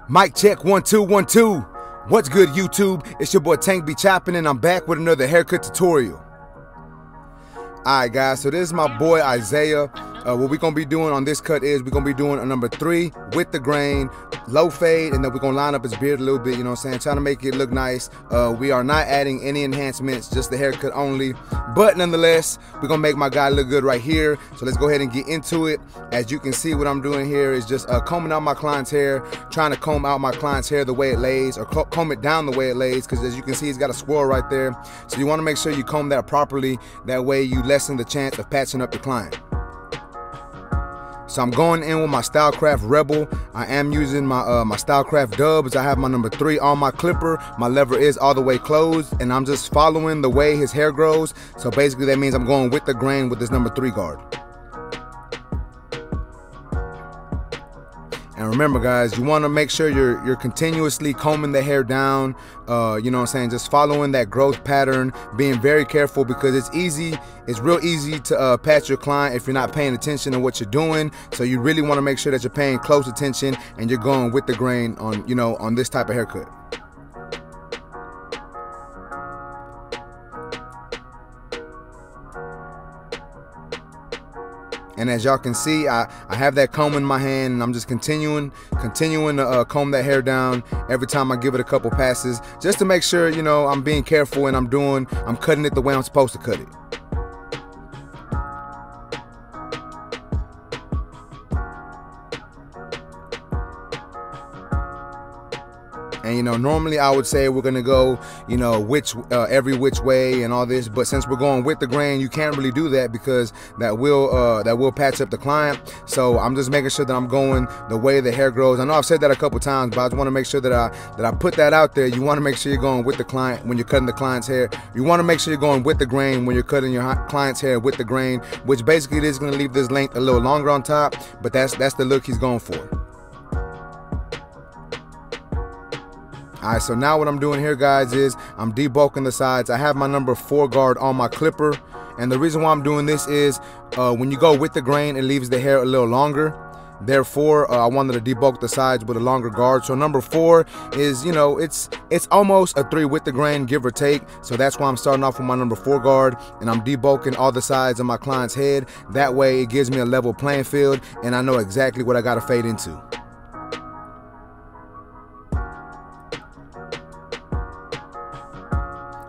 Mic check 1 2 1 2. What's good, YouTube? It's your boy Tank be chopping, and I'm back with another haircut tutorial. Alright guys, so this is my boy Isaiah. What we're gonna be doing on this cut is we're gonna be doing a number 3 with the grain, low fade, and then we're gonna line up his beard a little bit, you know what I'm saying? Trying to make it look nice. We are not adding any enhancements, just the haircut only. But nonetheless, we're gonna make my guy look good right here. So let's go ahead and get into it. As you can see, what I'm doing here is just combing out my client's hair, trying to comb out my client's hair the way it lays, or comb it down the way it lays, because as you can see, he's got a swirl right there. So you wanna make sure you comb that properly. That way you lessen the chance of patching up the client. So I'm going in with my Stylecraft Rebel. I am using my my Stylecraft dubs. I have my number 3 on my clipper. My lever is all the way closed, and I'm just following the way his hair grows. So basically that means I'm going with the grain with this number 3 guard. And remember guys, you want to make sure you're continuously combing the hair down, you know what I'm saying, just following that growth pattern, being very careful, because it's real easy to patch your client if you're not paying attention to what you're doing. So you really want to make sure that you're paying close attention and you're going with the grain on, you know, on this type of haircut. And as y'all can see, I have that comb in my hand, and I'm just continuing to comb that hair down every time I give it a couple passes, just to make sure, you know, I'm being careful and I'm cutting it the way I'm supposed to cut it. And you know, normally I would say we're gonna go, you know, every which way and all this, but since we're going with the grain, you can't really do that, because that will patch up the client. So I'm just making sure that I'm going the way the hair grows. I know I've said that a couple times, but I just want to make sure that I put that out there. You want to make sure you're going with the client when you're cutting the client's hair. You want to make sure you're going with the grain when you're cutting your client's hair with the grain, which basically is going to leave this length a little longer on top, but that's the look he's going for. Alright, so now what I'm doing here, guys, is I'm debulking the sides. I have my number 4 guard on my clipper, and the reason why I'm doing this is when you go with the grain, it leaves the hair a little longer. Therefore, I wanted to debulk the sides with a longer guard. So number 4 is, you know, it's almost a 3 with the grain, give or take. So that's why I'm starting off with my number 4 guard, and I'm debulking all the sides of my client's head. That way it gives me a level playing field, and I know exactly what I got to fade into.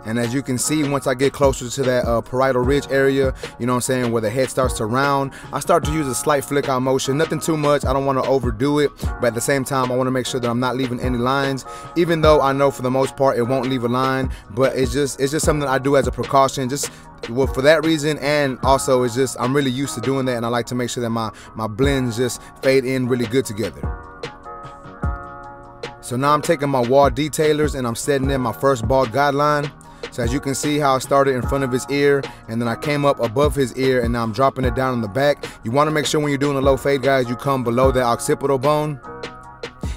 And as you can see, once I get closer to that parietal ridge area, you know what I'm saying, where the head starts to round, I start to use a slight flick out motion. Nothing too much. I don't want to overdo it, but at the same time, I want to make sure that I'm not leaving any lines, even though I know for the most part it won't leave a line. But it's just something I do as a precaution, just well, for that reason, and also it's just I'm really used to doing that, and I like to make sure that my blends just fade in really good together. So now I'm taking my wall detailers and I'm setting in my first bald guideline. So as you can see how I started in front of his ear, and then I came up above his ear, and now I'm dropping it down on the back. You want to make sure when you're doing a low fade, guys, you come below the occipital bone.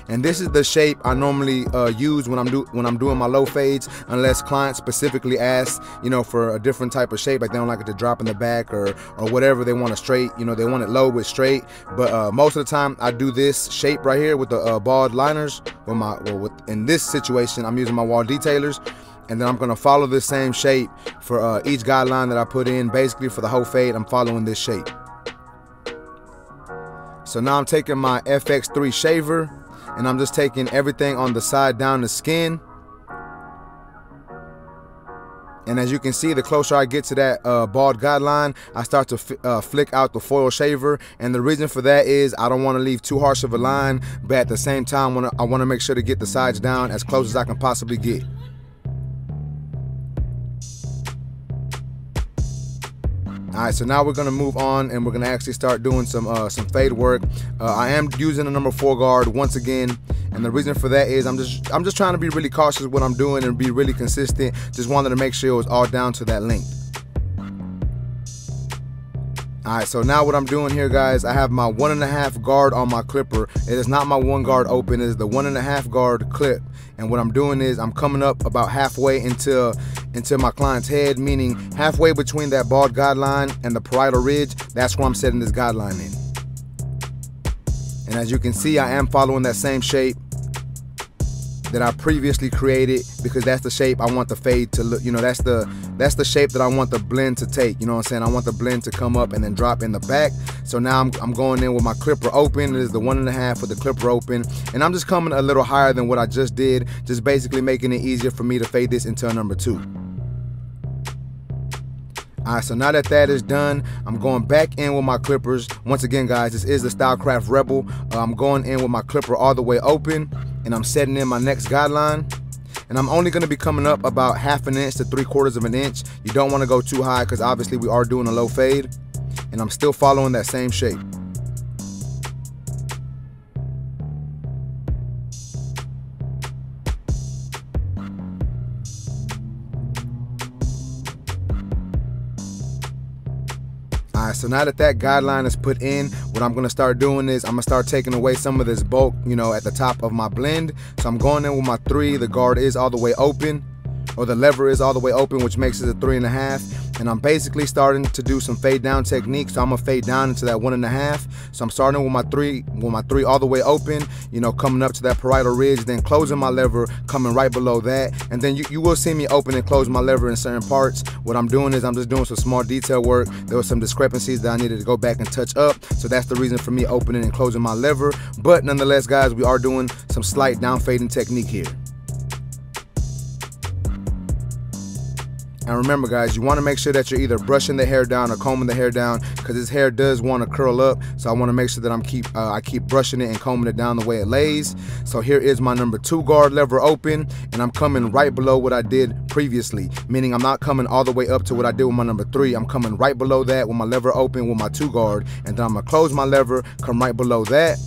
And this is the shape I normally use when I'm doing my low fades, unless clients specifically ask, you know, for a different type of shape, like they don't like it to drop in the back or whatever. They want it straight, you know, they want it low but straight. But most of the time I do this shape right here with the bald liners. In this situation, I'm using my wall detailers. And then I'm going to follow the same shape for each guideline that I put in. Basically for the whole fade, I'm following this shape. So now I'm taking my FX3 shaver, and I'm just taking everything on the side down the skin. And as you can see, the closer I get to that bald guideline, I start to flick out the foil shaver. And the reason for that is I don't want to leave too harsh of a line, but at the same time I want to make sure to get the sides down as close as I can possibly get. Alright, so now we're gonna move on, and we're gonna actually start doing some fade work. I am using a number 4 guard once again, and the reason for that is I'm just trying to be really cautious with what I'm doing and be really consistent. Just wanted to make sure it was all down to that length. Alright, so now what I'm doing here, guys, I have my 1.5 guard on my clipper. It is not my 1 guard open, it is the 1.5 guard clip. And what I'm doing is I'm coming up about halfway into my client's head, meaning halfway between that bald guideline and the parietal ridge. That's where I'm setting this guideline in. And as you can see, I am following that same shape. that I previously created, because that's the shape I want the fade to look, you know, that's the shape that I want the blend to take, you know what I'm saying? I want the blend to come up and then drop in the back. So now I'm going in with my clipper open. It is the 1.5 with the clipper open, and I'm just coming a little higher than what I just did, just basically making it easier for me to fade this into a number 2. Alright, so now that that is done, I'm going back in with my clippers. Once again, guys, this is the Stylecraft Rebel. I'm going in with my clipper all the way open, and I'm setting in my next guideline. And I'm only going to be coming up about 1/2 inch to 3/4 of an inch. You don't want to go too high, because obviously we are doing a low fade. And I'm still following that same shape. Alright, so now that that guideline is put in, what I'm going to start doing is I'm going to start taking away some of this bulk, you know, at the top of my blend. So I'm going in with my 3. The guard is all the way open, or the lever is all the way open, which makes it a 3.5. And I'm basically starting to do some fade down technique. So I'm gonna fade down into that 1.5. So I'm starting with my 3 all the way open, you know, coming up to that parietal ridge, then closing my lever, coming right below that. And then you will see me open and close my lever in certain parts. What I'm doing is I'm just doing some small detail work. There were some discrepancies that I needed to go back and touch up. So that's the reason for me opening and closing my lever. But nonetheless, guys, we are doing some slight down fading technique here. And remember, guys, you want to make sure that you're either brushing the hair down or combing the hair down, because this hair does want to curl up. So I want to make sure that I keep brushing it and combing it down the way it lays. So here is my number 2 guard lever open, and I'm coming right below what I did previously, meaning I'm not coming all the way up to what I did with my number 3. I'm coming right below that with my lever open with my 2 guard, and then I'm gonna close my lever, come right below that.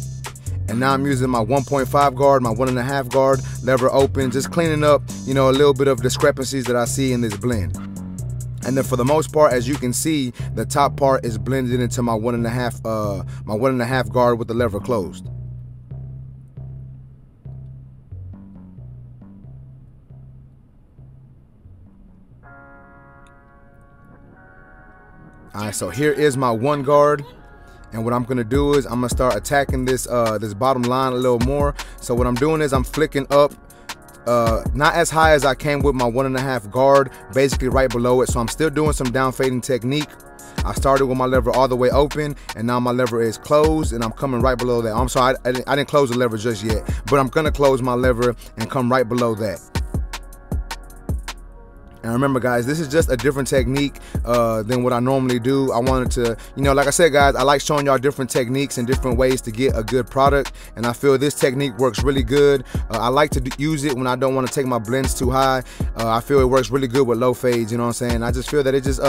And now I'm using my 1.5 guard, my 1.5 guard, lever open, just cleaning up, you know, a little bit of discrepancies that I see in this blend. And then for the most part, as you can see, the top part is blended into my 1.5 guard with the lever closed. All right, so here is my 1 guard. And what I'm gonna do is I'm gonna start attacking this this bottom line a little more. So what I'm doing is I'm flicking up, not as high as I can with my 1.5 guard, basically right below it. So I'm still doing some down fading technique. I started with my lever all the way open, and now my lever is closed, and I'm coming right below that. I'm sorry, I didn't close the lever just yet, but I'm gonna close my lever and come right below that. And remember, guys, this is just a different technique than what I normally do. I wanted to, you know, like I said, guys, I like showing y'all different techniques and different ways to get a good product. And I feel this technique works really good. I like to use it when I don't want to take my blends too high. I feel it works really good with low fades, you know what I'm saying? I just feel that it just,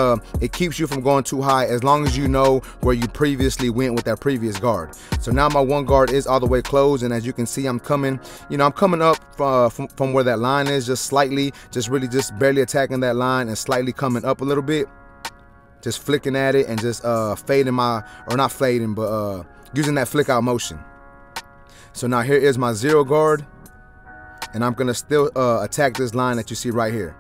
it keeps you from going too high as long as you know where you previously went with that previous guard. So now my 1 guard is all the way closed. And as you can see, I'm coming, you know, I'm coming up from where that line is, just slightly, just really just barely attacking that line and slightly coming up a little bit, just flicking at it and just fading my, or not fading, but using that flick out motion. So now here is my 0 guard, and I'm gonna still attack this line that you see right here.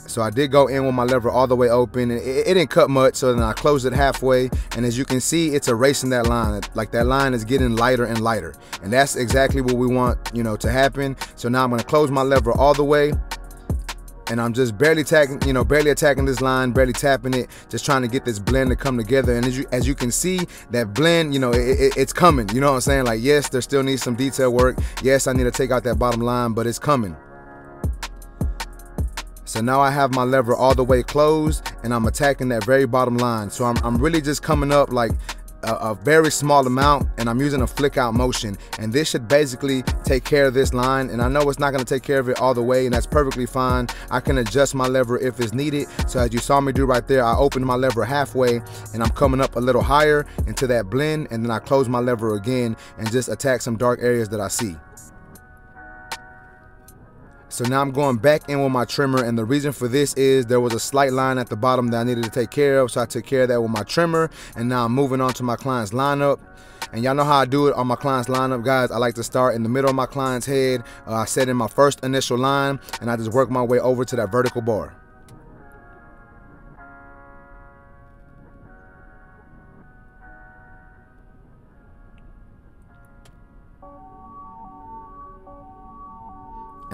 So I did go in with my lever all the way open, and it didn't cut much, so then I closed it halfway, and as you can see, it's erasing that line. Like, that line is getting lighter and lighter, and that's exactly what we want, you know, to happen. So now I'm gonna close my lever all the way, and I'm just barely attacking, you know, barely attacking this line, barely tapping it, just trying to get this blend to come together. And as you can see, that blend, you know, it's coming, you know what I'm saying? Like, yes, there still needs some detail work. Yes, I need to take out that bottom line, but it's coming. So now I have my lever all the way closed, and I'm attacking that very bottom line. So I'm really just coming up like a very small amount, and I'm using a flick out motion, and this should basically take care of this line. And I know it's not going to take care of it all the way, and that's perfectly fine. I can adjust my lever if it's needed. So as you saw me do right there, I opened my lever halfway, and I'm coming up a little higher into that blend, and then I close my lever again and just attack some dark areas that I see. So now I'm going back in with my trimmer, and the reason for this is there was a slight line at the bottom that I needed to take care of, so I took care of that with my trimmer. And now I'm moving on to my client's lineup. And y'all know how I do it on my client's lineup, guys. I like to start in the middle of my client's head. I set in my first initial line, and I just work my way over to that vertical bar.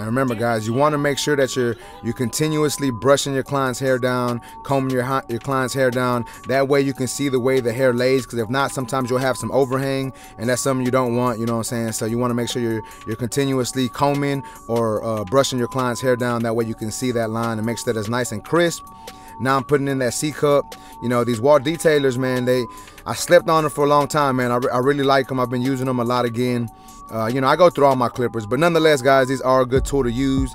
And remember, guys, you want to make sure that you're continuously brushing your client's hair down, combing your client's hair down. That way you can see the way the hair lays, because if not, sometimes you'll have some overhang, and that's something you don't want, you know what I'm saying? So you want to make sure you're continuously combing or brushing your client's hair down. That way you can see that line and make sure that it's nice and crisp. Now I'm putting in that C-cup. You know, these wall detailers, man, I slept on them for a long time, man. I really like them. I've been using them a lot again. You know, I go through all my clippers, but nonetheless, guys, these are a good tool to use.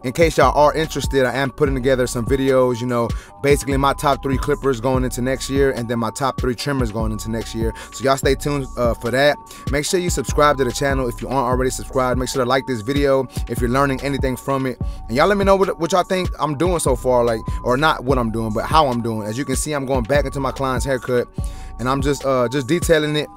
In case y'all are interested, I am putting together some videos, you know, basically my top 3 clippers going into next year, and then my top 3 trimmers going into next year. So y'all stay tuned for that. Make sure you subscribe to the channel if you aren't already subscribed. Make sure to like this video if you're learning anything from it. And y'all let me know what y'all think I'm doing so far, like, or not what I'm doing, but how I'm doing. As you can see, I'm going back into my client's haircut, and I'm just detailing it.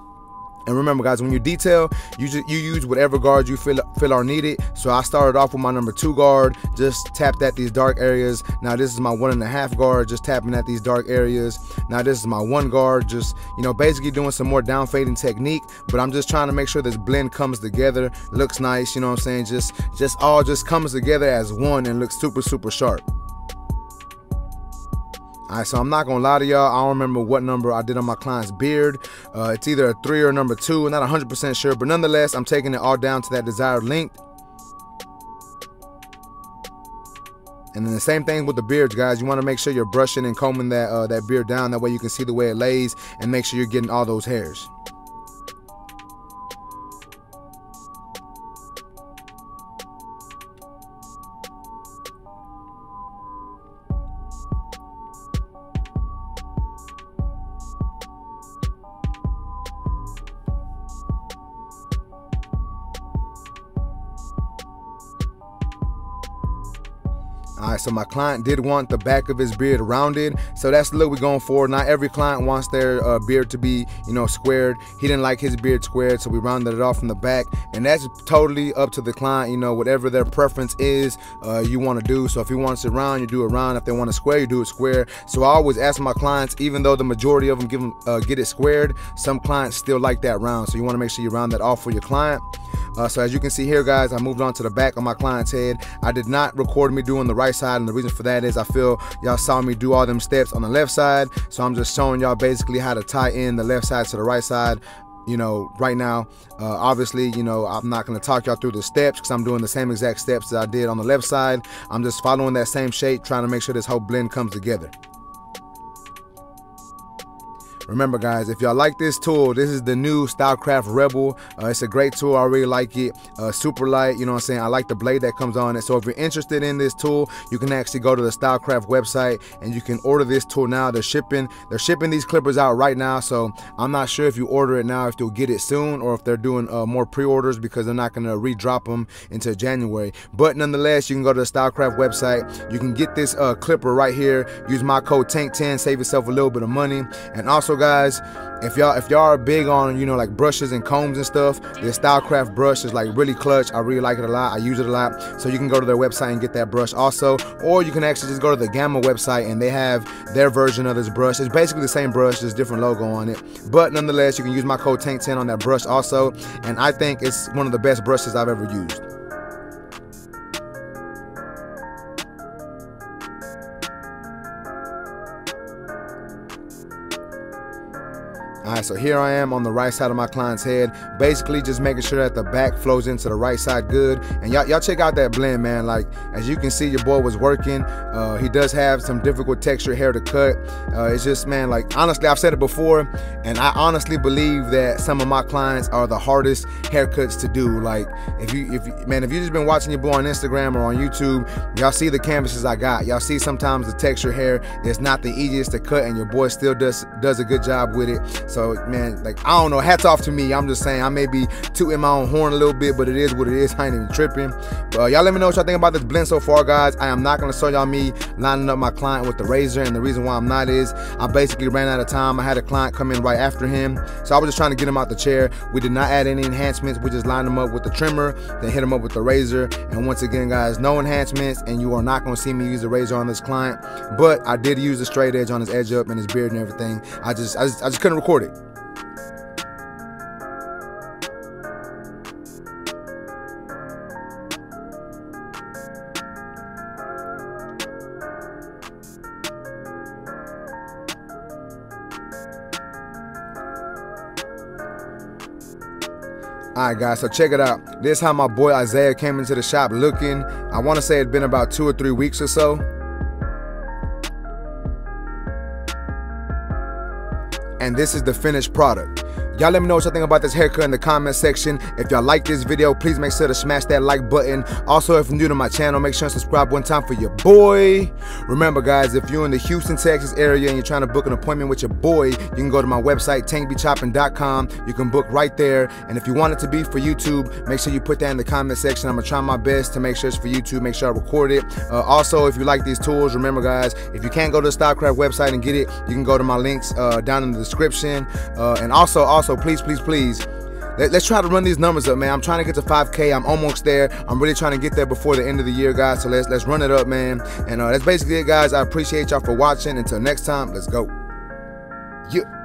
And remember, guys, when you detail, you use whatever guard you feel are needed. So I started off with my number 2 guard, just tapped at these dark areas. Now this is my 1.5 guard, just tapping at these dark areas. Now this is my 1 guard, just, you know, basically doing some more down fading technique. But I'm just trying to make sure this blend comes together, looks nice, you know what I'm saying? Just all comes together as one and looks super, super sharp. All right, so I'm not gonna lie to y'all, I don't remember what number I did on my client's beard. It's either a 3 or number 2, not 100% sure, but nonetheless, I'm taking it all down to that desired length. And then the same thing with the beards, guys. You want to make sure you're brushing and combing that beard down. That way you can see the way it lays and make sure you're getting all those hairs. All right, so my client did want the back of his beard rounded, so that's the look we're going for. Not every client wants their beard to be, you know, squared. He didn't like his beard squared, so we rounded it off from the back, and that's totally up to the client, you know, whatever their preference is, you want to do. So if he wants it round, you do it round. If they want it square, you do it square. So I always ask my clients, even though the majority of them get it squared, some clients still like that round, so you want to make sure you round that off for your client. So as you can see here, guys, I moved on to the back of my client's head. I did not record me doing the right side, and the reason for that is I feel y'all saw me do all them steps on the left side, so I'm just showing y'all basically how to tie in the left side to the right side, you know, right now. Obviously, you know, I'm not going to talk y'all through the steps because I'm doing the same exact steps that I did on the left side. I'm just following that same shape, trying to make sure this whole blend comes together. Remember, guys, if y'all like this tool, this is the new Stylecraft Rebel. It's a great tool. I really like it. Super light, you know what I'm saying? I like the blade that comes on it. So if you're interested in this tool, you can actually go to the Stylecraft website and you can order this tool now. They're shipping these clippers out right now. So I'm not sure if you order it now, if you'll get it soon, or if they're doing more pre-orders, because they're not going to re-drop them until January. But nonetheless, you can go to the Stylecraft website. You can get this clipper right here. Use my code TANK10, save yourself a little bit of money. And also, guys, if y'all are big on, you know, like brushes and combs and stuff, this Stylecraft brush is like really clutch. I really like it a lot. I use it a lot. So you can go to their website and get that brush also, or you can actually just go to the Gamma website and they have their version of this brush. It's basically the same brush, just different logo on it, but nonetheless, you can use my code TANK10 on that brush also, and I think it's one of the best brushes I've ever used. All right, so here I am on the right side of my client's head, basically just making sure that the back flows into the right side good. And y'all check out that blend, man. Like, as you can see, your boy was working. He does have some difficult texture hair to cut. It's just, man, like, honestly, I've said it before, and I honestly believe that some of my clients are the hardest haircuts to do. Like, if you just been watching your boy on Instagram or on YouTube, y'all see the canvases I got. Y'all see sometimes the texture hair is not the easiest to cut, and your boy still does a good job with it. So, man, like, I don't know, hats off to me. I'm just saying, I may be tooting my own horn a little bit, but it is what it is. I ain't even tripping. But y'all let me know what y'all think about this blend so far, guys. I am not going to show y'all me lining up my client with the razor, and the reason why I'm not is I basically ran out of time. I had a client come in right after him, so I was just trying to get him out the chair. We did not add any enhancements. We just lined him up with the trimmer, then hit him up with the razor. And once again, guys, no enhancements, and you are not going to see me use the razor on this client, but I did use the straight edge on his edge up and his beard and everything. I just couldn't record it. Alright guys, so check it out. This is how my boy Isaiah came into the shop looking. I want to say it's been about 2 or 3 weeks or so. And this is the finished product. Y'all let me know what y'all think about this haircut in the comment section. If y'all like this video, please make sure to smash that like button. Also, if you're new to my channel, make sure and subscribe one time for your boy. Remember guys, if you're in the Houston, Texas area and you're trying to book an appointment with your boy, you can go to my website, tankbechopping.com. You can book right there. And if you want it to be for YouTube, make sure you put that in the comment section. I'm gonna try my best to make sure it's for YouTube, make sure I record it. Also, if you like these tools, remember guys, if you can't go to the Stylecraft website and get it, you can go to my links down in the description. And also, please, let's try to run these numbers up, man. I'm trying to get to 5K. I'm almost there. I'm really trying to get there before the end of the year, guys. So let's run it up, man. And that's basically it, guys. I appreciate y'all for watching. Until next time, let's go. Yeah.